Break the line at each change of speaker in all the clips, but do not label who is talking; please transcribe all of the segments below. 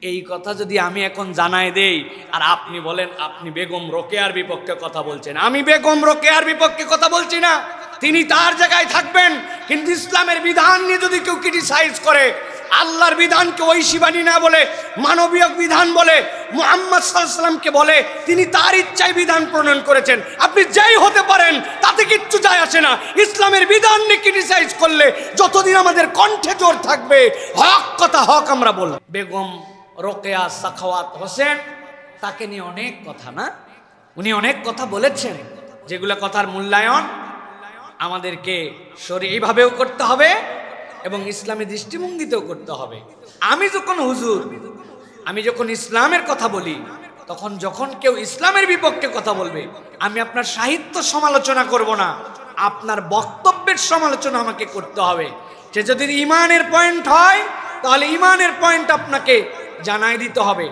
এই কথা যদি আমি এখন জানাই দেই আর আপনি বলেন আপনি বেগম রোকেয়ার বিপক্ষে কথা বলছেন, আমি বেগম রোকেয়ার বিপক্ষে কথা বলছি না, তিনি তার জায়গায় থাকবেন। কিন্তু ইসলামের বিধান নিয়ে যদি কেউ ক্রিটিসাইজ করে, আল্লাহর বিধানকে ঐশী বাণী না বলে মানবীয় বিধান বলে, মুহাম্মদ সাল্লাল্লাহু আলাইহি ওয়াসাল্লামকে বলে তিনি তার ইচ্ছায় বিধান প্রণয়ন করেছেন, আপনি যেই হতে পারেন তাতে কিচ্ছু যায় আসে না। ইসলামের বিধান নিয়ে ক্রিটিসাইজ করলে যতদিন আমাদের কণ্ঠে জোর থাকবে, হক কথা হক আমরা বলব। বেগম রোকেয়া সাখাওয়াত হোসেন, তাকে নিয়ে অনেক কথা না, উনি অনেক কথা বলেছেন, যেগুলো কথার মূল্যায়ন আমাদেরকে শরীয়ভাবেও করতে হবে এবং ইসলামী দৃষ্টিভঙ্গিতেও করতে হবে। আমি যখন হুজুর, আমি যখন ইসলামের কথা বলি, তখন যখন কেউ ইসলামের বিপক্ষে কথা বলবে, আমি আপনার সাহিত্য সমালোচনা করব না, আপনার বক্তব্যের সমালোচনা আমাকে করতে হবে। সে যদি ইমানের পয়েন্ট হয় তাহলে ইমানের পয়েন্ট আপনাকে জানাই দিতে হবে।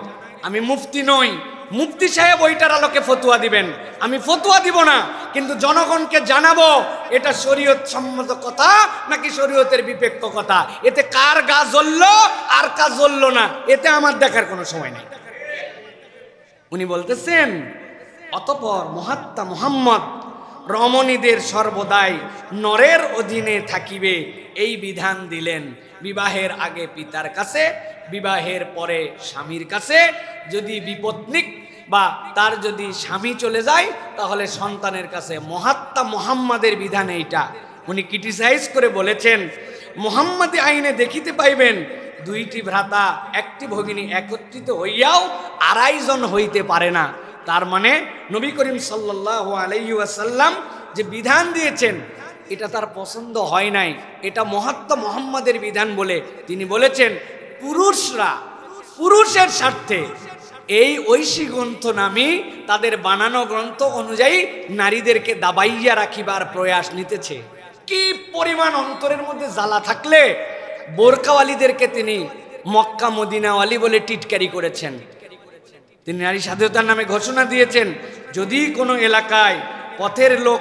আমি মুফতি নই, মুফতি সাহেব ওইটার আলোকে ফতুয়া দিবেন, আমি ফতুয়া দিব না, কিন্তু জনগণকে জানাবো এটা শরীয়ত সম্মত কথা নাকি শরীয়তের বিপক্ষ কথা। এতে কার গা জ্বললো আর কার জ্বললো না, এতে আমার দেখার কোনো সময় নেই। উনি বলতেছেন, অতঃপর মহাত্মা মুহাম্মদ রমণীদের সর্বদাই নরের অধীনে থাকিবে এই বিধান দিলেন। বিবাহের আগে পিতার কাছে, বিবাহের পরে স্বামীর কাছে, যদি বিপত্নিক বা তার যদি স্বামী চলে যায় তাহলে সন্তানের কাছে। মহাত্মা মুহাম্মাদের বিধান এইটা। উনি ক্রিটিসাইজ করে বলেছেন, মুহাম্মাদি আইনে দেখিতে পাইবেন দুইটি ভ্রাতা একটি ভগিনী একত্রিত হইয়াও আড়াই জন হইতে পারে না। তার মানে নবী করিম সাল্লাল্লাহু আলাইহি ওয়াসাল্লাম যে বিধান দিয়েছেন এটা তার পছন্দ হয় নাই, এটা মহাত্মা মুহাম্মাদের বিধান বলে তিনি বলেছেন পুরুষরা পুরুষের স্বার্থে এই ঐশী গ্রন্থ নামে তাদের বানানো গ্রন্থ অনুযায়ী নারীদেরকে দাবাইয়া রাখিবার প্রয়াস নিতেছে। কি পরিমাণ অন্তরের মধ্যে জ্বালা থাকলে বোরকাওয়ালিদেরকে তিনি মক্কা মদিনাওয়ালি বলে টিটকারি করেছেন। তিনি নারী স্বাধীনতার নামে ঘোষণা দিয়েছেন, যদি কোনো এলাকায় পথের লোক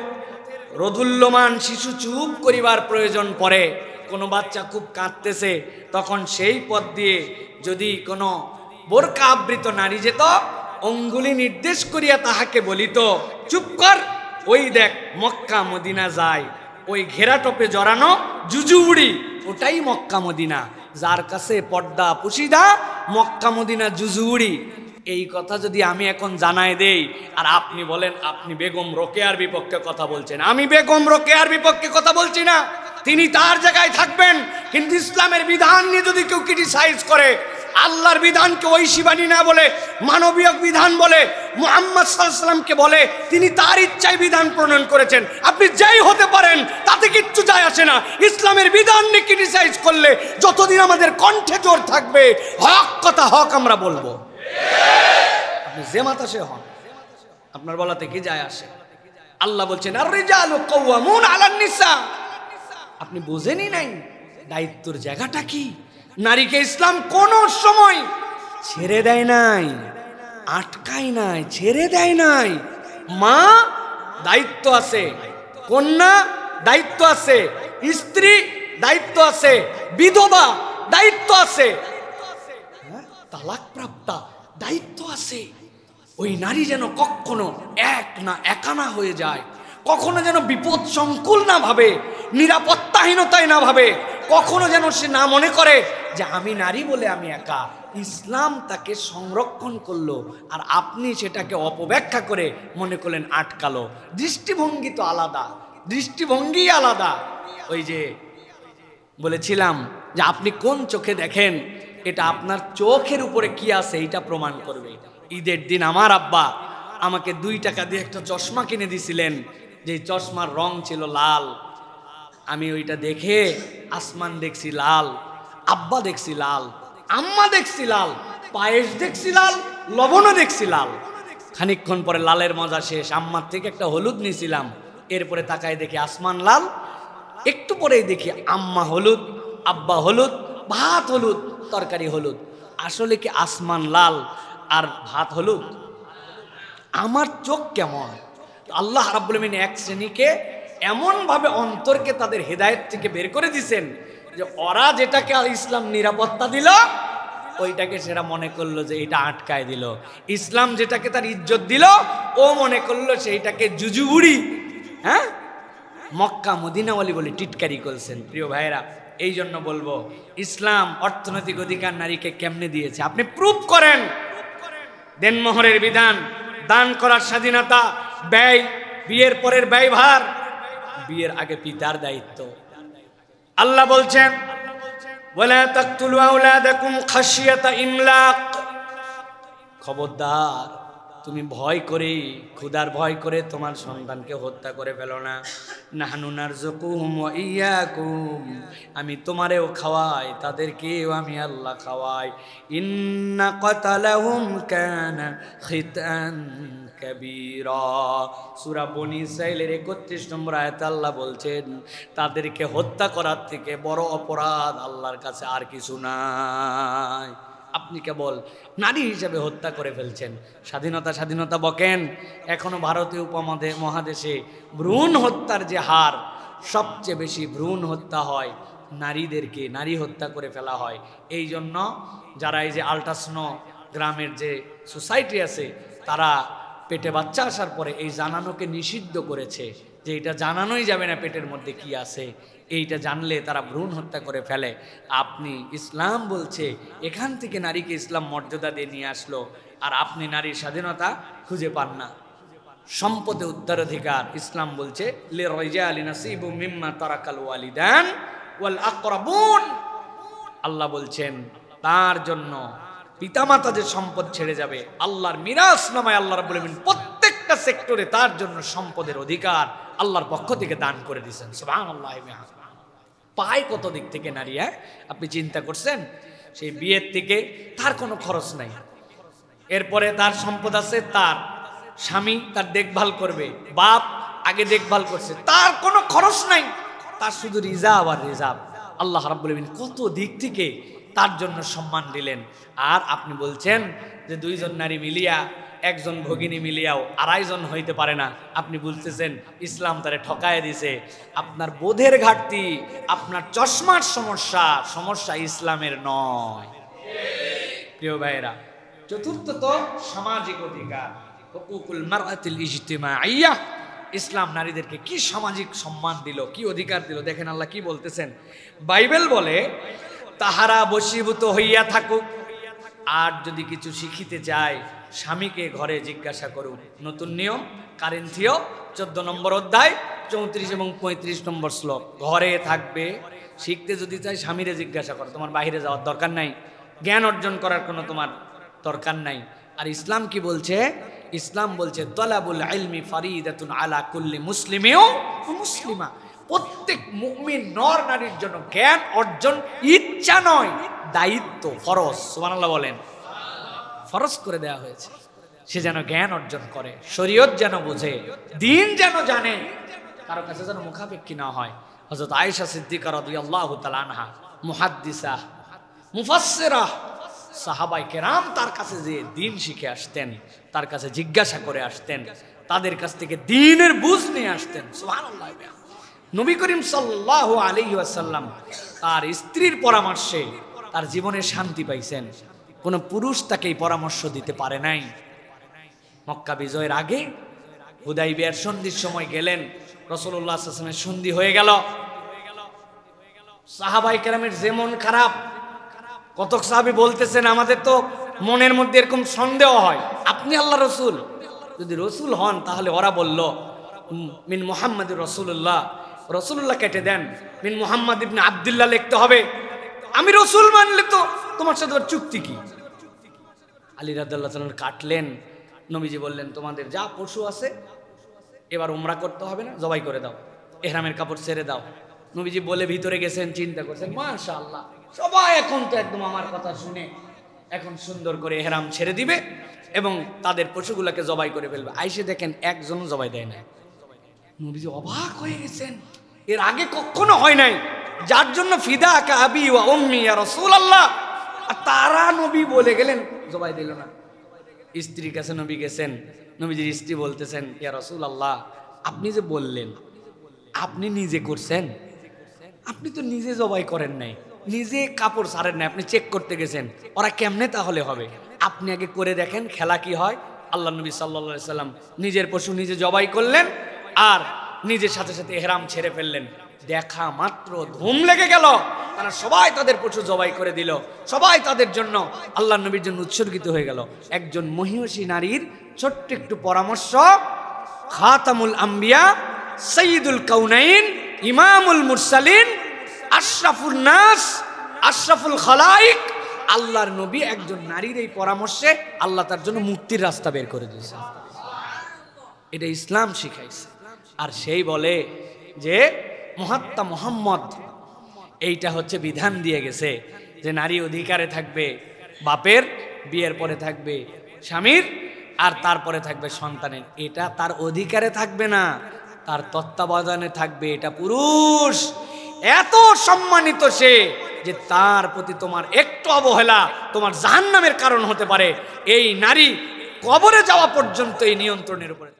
রোদুল্যমান শিশু চুপ করিবার প্রয়োজন পড়ে, কোনো বাচ্চা খুব কাঁদতেছে, তখন সেই পথ দিয়ে যদি কোনো বোরকা আবৃত নারী যেত, অঙ্গুলি নির্দেশ করিয়া তাহাকে বলিত, চুপ কর, ওই দেখ মক্কা মদিনা যায়, ওই ঘেরাটপে জড়ানো জুজুউড়ি ওটাই মক্কা মদিনা, যার কাছে পর্দা পুশিদা মক্কা মদিনা জুজুউড়ি। এই কথা যদি আমি এখন জানাই দেই আর আপনি বলেন আপনি বেগম রোকেয়ার বিপক্ষে কথা বলছেন, আমি বেগম রোকেয়ার বিপক্ষে কথা বলছি না, তিনি তার জায়গায় থাকবেন। কিন্তু ইসলামের বিধান নিয়ে যদি কেউ ক্রিটিসাইজ করে, আল্লাহর বিধানকে ঐশী বাণী না বলে মানবীয় বিধান বলে, মুহাম্মদ সাল্লাল্লাহু আলাইহি ওয়াসাল্লামকে বলে তিনি তার ইচ্ছায় বিধান প্রণয়ন করেছেন, আপনি যেই হতে পারেন তাতে কিচ্ছু যায় আসে না। ইসলামের বিধান নিয়ে ক্রিটিসাইজ করলে যতদিন আমাদের কণ্ঠে জোর থাকবে, হক কথা হক আমরা বলবো। আপনি যে মাতা সে হন, আপনার বলাতে কি যায় আসে? আল্লাহ বলছেন আর রিজালু কাওয়ামুন আলান নিসা। আপনি বুঝেনই নাই দায়িত্বের জায়গাটা কি। নারীকে ইসলাম কোন সময় ছেড়ে দেয় নাই, আটকায় নাই, ছেড়ে দেয় নাই। মা দায়িত্ব আছে, কন্যা দায়িত্ব আছে, স্ত্রী দায়িত্ব আছে, বিধবা দায়িত্ব আছে, তালাক প্রাপ্তা দায়িত্ব আছে। ওই নারী যেন কখনো একা না হয়ে যায়, কখনো যেন বিপদ সংকুল না ভাবে, নিরাপত্তাহীনতায় না ভাবে, কখনো যেন সে না মনে করে যে আমি নারী বলে আমি একা। ইসলাম তাকে সংরক্ষণ করলো আর আপনি সেটাকে অপব্যাখ্যা করে মনে করলেন আটকালো। দৃষ্টিভঙ্গি তো আলাদা, দৃষ্টিভঙ্গি আলাদা। ওই যে বলেছিলাম যে আপনি কোন চোখে দেখেন এটা আপনার চোখের উপরে কি আছে এটা প্রমাণ করবে। ঈদের দিন আমার আব্বা আমাকে 2 টাকা দিয়ে একটা চশমা কিনে দিছিলেন, যে চশমার রং ছিল লাল। আমি ওইটা দেখে আসমান দেখছি লাল, আব্বা দেখছি লাল, আম্মা দেখছি লাল, পায়েস দেখছি লাল, লবণও দেখছি লাল। খানিকক্ষণ পরে লালের মজা শেষ, আম্মার থেকে একটা হলুদ নিয়েছিলাম, এরপরে তাকায় দেখি আসমান লাল, একটু পরেই দেখি আম্মা হলুদ, আব্বা হলুদ, ভাত হলুদ, তরকারি হলুদ। আসলে কি আসমান লাল আর ভাত হলুদ? আমার চোখ কেমন? আল্লাহ রাব্বুল আলামিন এক শ্রেণীকে এমনভাবে অন্তরকে তাদের হেদায়েত থেকে বের করে দিয়েছেন যে ওরা যেটাকে ইসলাম নিরাপত্তা দিল, ওইটাকে সেটা মনে করলো যে এটা আটকায় দিল। ইসলাম যেটাকে তার ইজ্জত দিল, ও মনে করলো সেইটাকে জুজুবুড়ি, হ্যাঁ, মক্কা মদিনাওয়ালি বলে টিটকারি করছেন। প্রিয় ভাইরা, এই জন্য বলবো, ইসলাম অর্থনৈতিক অধিকার নারীকে কেমনে দিয়েছে আপনি প্রুফ করেন। দেনমোহরের বিধান, দান করার স্বাধীনতা, ব্যয়, বিয়ের পরের ব্যয়ভার, বিয়ের আগে পিতার দায়িত্ব। আল্লাহ বলছেন, ওয়ালা তাকতুলু আওলাদাকুম খাশিয়াতা ইমলাক, খবরদার তুমি ভয় করে, ক্ষুধার ভয় করে তোমার সন্তানকে হত্যা করে ফেলো না। নাহনু নারযুকুহুম ওয়া ইয়্যাকুম, আমি তোমারেও খাওয়াই, তাদেরকেও আমি আল্লাহ খাওয়াই। ইন্না কাতালাহুম কানা খিতান কাবীরা, সূরা বনী ইসরাঈলের 31 নম্বর আয়াতে আল্লাহ বলছেন, তাদেরকে হত্যা করার থেকে বড় অপরাধ আল্লাহর কাছে আর কিছু নাই। আপনি কেবল নারী হিসেবে হত্যা করে ফেলছেন। স্বাধীনতা স্বাধীনতা বকেন, এখনো ভারতীয় উপমহাদেশে ভ্রূণ হত্যার যে হার, সবচেয়ে বেশি ভ্রূণ হত্যা হয় নারীদেরকে, নারী হত্যা করে ফেলা হয়। এই জন্য যারা এই যে আল্ট্রাসনো গ্রামের যে সোসাইটি আছে, তারা পেটে বাচ্চা আসার পরে এই জানানোকে নিষিদ্ধ করেছে যে এটা জানানোই যাবে না পেটের মধ্যে কি আছে, এইটা জানলে তারা ভ্রূণ হত্যা করে ফেলে। আপনি, ইসলাম বলছে এখান থেকে নারীকে ইসলাম মর্যাদা দিয়ে নিয়ে আসলো, আর আপনি নারীর স্বাধীনতা খুঁজে পান না। সম্পদে উত্তরাধিকার, ইসলাম বলছে লিররিজালি নাসিবু মিম্মা তারাকাল ওয়ালিদান ওয়াল আকরাবুন, আল্লাহ বলছেন তার জন্য পিতামাতা যে সম্পদ ছেড়ে যাবে, আল্লাহর মিরাস নামায় আল্লাহ রাব্বুল আলামিন প্রত্যেকটা সেক্টরে তার জন্য সম্পদের অধিকার আল্লাহর পক্ষ থেকে দান করে দিয়েছেন। সুবহানাল্লাহ। পায় কত দিক থেকে নারী, হ্যাঁ আপনি চিন্তা করছেন? সেই বিয়ের থেকে তার কোনো খরচ নাই, এরপরে তার সম্পদ আছে, তার স্বামী তার দেখভাল করবে, বাপ আগে দেখভাল করছে, তার কোনো খরচ নাই, তার শুধু রিজার্ভ আর রিজার্ভ। আল্লাহ রাব্বুল আলামিন কত দিক থেকে তার জন্য সম্মান দিলেন। আর আপনি বলছেন যে দুইজন নারী মিলিয়া, একজন ভগিনী মিলিয়াও আড়াইজন হইতে পারে না। আপনি বলতেছেন ইসলাম তারে ঠকায় দিছে। আপনার বোধের ঘাটতি, আপনার চশমার সমস্যা, সমস্যা ইসলামের নয়। প্রিয় ভাইয়েরা, চতুর্থত সামাজিক অধিকার, হুকুকুল মারআতিল ইজতিমাইয়া। ইসলাম নারীদেরকে কি সামাজিক সম্মান দিল, কি অধিকার দিল, দেখেন আল্লাহ কি বলতেছেন। বাইবেল বলে, তাহারা বশীভূত হইয়া থাকুক, আর যদি কিছু শিখিতে চায় স্বামীকে ঘরে জিজ্ঞাসা করুক। নতুন নিয়ম, কারিন্থীয় 14 নম্বর অধ্যায় 34 এবং 35 নম্বর শ্লোক। ঘরে থাকবে, শিখতে যদি চাই স্বামীরে জিজ্ঞাসা করো, তোমার বাইরে যাওয়ার দরকার নাই, জ্ঞান অর্জন করার কোনো তোমার দরকার নাই। আর ইসলাম কি বলছে? ইসলাম বলছে তলাবুল ইলমি ফারিদাতুন আলা কুল্লি মুসলিমিন ওয়া মুসলিমা, প্রত্যেক মুমিন নর নারীর জন্য জ্ঞান অর্জন ইচ্ছা নয়, দায়িত্ব, ফরজ। সুবহানাল্লাহ বলেন। ফরজ করে দেওয়া হয়েছে, সে যেন জ্ঞান অর্জন করে, শরীয়ত যেন বুঝে, দিন যেন জানে, কারো কাছে যেন মুখাপেক্ষী না হয়। হযরত আয়েশা সিদ্দিকা রাদিয়াল্লাহু তাআলা আনহা, মুহাদ্দিসা, মুফাসসিরা, সাহাবায়ে কেরাম তার কাছে যে দিন শিখে আসতেন, তার কাছে জিজ্ঞাসা করে আসতেন, তাদের কাছ থেকে দ্বীনের বুঝ নিয়ে আসতেন। সুবহানাল্লাহ। নবী করিম সাল্লাল্লাহু আলাইহি ওয়াসাল্লাম তার স্ত্রীর পরামর্শে তার জীবনে শান্তি পাইছেন। কোন পুরুষ তাকে এই পরামর্শ দিতে পারে নাই। মক্কা বিজয়ের আগে হুদাইবিয়ার সন্ধির সময় গেলেন, রাসূলুল্লাহ সাল্লাল্লাহু আলাইহি ওয়াসাল্লামের সন্ধি হয়ে গেল। সাহাবায়ে কেরামের যেমন খারাপ, কত সাহাবী বলতেছেন আমাদের তো মনের মধ্যে এরকম সন্দেহ হয়, আপনি আল্লাহ রসুল, যদি রসুল হন তাহলে ওরা বলল মিন মুহাম্মাদুর রাসূলুল্লাহ, রসুল্লাহ কেটে দেন, মিন মুহাম্মদ ইবনে আব্দুল্লাহ লিখতে হবে। আমি রসুল মানলে তো তোমার সাথে চুক্তি কি? আলী রাদিয়াল্লাহু তাআলা কাটলেন। নবীজি বললেন, তোমাদের যা পশু আছে এবার উমরা করতে হবে না, জবাই করে দাও, ইহরামের কাপড় ছেড়ে দাও। নবীজি বলে ভিতরে গেছেন, চিন্তা করছেন, মাশাআল্লাহ সবাই এখন তো একদম আমার কথা শুনে এখন সুন্দর করে ইহরাম ছেড়ে দিবে এবং তাদের পশুগুলোকে জবাই করে ফেলবে। আইসে দেখেন একজনও জবাই দেয় না। নবীজি অবাক হয়ে গেছেন, এর আগে কখনো হয় নাই। যার জন্য ফিদা কা আবি ওয়া উম্মি ইয়া রাসূলুল্লাহ, আর তারা নবী বলে গেলেন, জবাই দিল না। স্ত্রীর কাছে নবী গেছেন, নবীজির স্ত্রী বলতেছেন, ইয়া রাসূলুল্লাহ আপনি যে বললেন আপনি নিজে করছেন, আপনি তো নিজে জবাই করেন নাই, নিজে কাপড় ছাড়েন না, আপনি চেক করতে গেছেন, ওরা কেমনে তাহলে হবে? আপনি আগে করে দেখেন খেলা কি হয়। আল্লাহ নবী সাল্লাল্লাহু আলাইহি সাল্লাম নিজের পশু নিজে জবাই করলেন আর নিজের সাথে সাথে ইহরাম ছেড়ে ফেললেন। দেখা মাত্র ধুম লেগে গেল, তারা সবাই তাদের পশু জবাই করে দিল, সবাই তাদের জন্য আল্লাহ নবীর জন্য উৎসর্গিত হয়ে গেল। একজন মহিষী নারীর ছোট্ট একটু পরামর্শ, খাতামুল আম্বিয়া, সাইয়্যিদুল কাউনাইন, ইমামুল মুরসালিন, আশরাফুন নাস, আশরাফুল খালাইক, আল্লাহর নবী একজন নারীর এই পরামর্শে আল্লাহ তার জন্য মুক্তির রাস্তা বের করে দিয়েছে। এটা ইসলাম শিখাইছে। আর সেই বলে যে মহাত্মা মুহাম্মদ এইটা হচ্ছে বিধান দিয়ে গেছে যে নারী অধিকারে থাকবে বাপের, বিয়ের পরে থাকবে স্বামীর, আর তারপরে থাকবে সন্তানের। এটা তার অধিকারে থাকবে না, তার তত্ত্বাবধানে থাকবে। এটা পুরুষ এত সম্মানিত সে যে তার প্রতি তোমার একটু অবহেলা তোমার জাহান্নামের কারণ হতে পারে। এই নারী কবরে যাওয়া পর্যন্ত এই নিয়ন্ত্রণের উপরে।